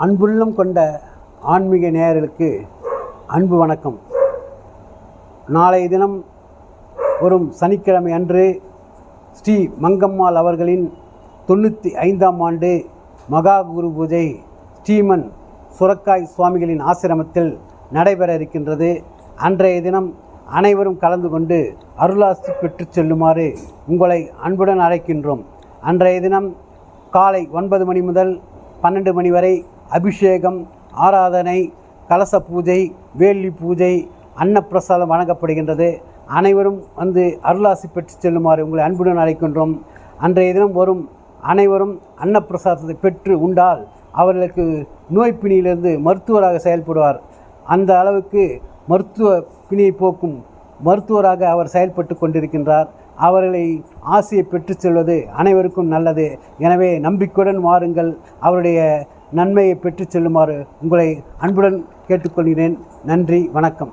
அன்புள்ளம் கொண்ட ஆன்மீக நேயர்களுக்கு அன்பு வணக்கம். நாளைய தினம் வரும் சனிக்கிழமை அன்று ஸ்ரீ மங்கம்மாள் அவர்களின் 95ஆம் ஆண்டு மகா குரு பூஜை ஸ்ரீமன் சுரக்காய் சுவாமிகளின் ஆசிரமத்தில் நடைபெற இருக்கின்றது. அன்றைய தினம் அனைவரும் கலந்து கொண்டு அருளாசி பெற்று செல்லுமாறு உங்களை அன்புடன் அழைக்கின்றோம். அன்றைய தினம் காலை 9 மணி முதல் 12 மணி வரை அபிஷேகம், ஆராதனை, கலச பூஜை, வேலி பூஜை, அன்னப்பிரசாதம் வழங்கப்படுகின்றது. அனைவரும் வந்து அருளாசி பெற்று செல்லுமாறு உங்களை அன்புடன் அழைக்கின்றோம். அன்றைய தினம் வரும் அனைவரும் அன்னப்பிரசாதத்தை பெற்று உண்டால் அவர்களுக்கு நோய் பிணியிலிருந்து மருத்துவராக செயல்படுவார். அந்த அளவுக்கு மருத்துவ பிணியை போக்கும் மருத்துவராக அவர் செயல்பட்டு கொண்டிருக்கின்றார். அவர்களை ஆசையை பெற்று செல்வது அனைவருக்கும் நல்லது. எனவே நம்பிக்கையுடன் வாருங்கள், அவருடைய நன்மையை பெற்று செல்லுமாறு உங்களை அன்புடன் கேட்டுக்கொள்கிறேன். நன்றி, வணக்கம்.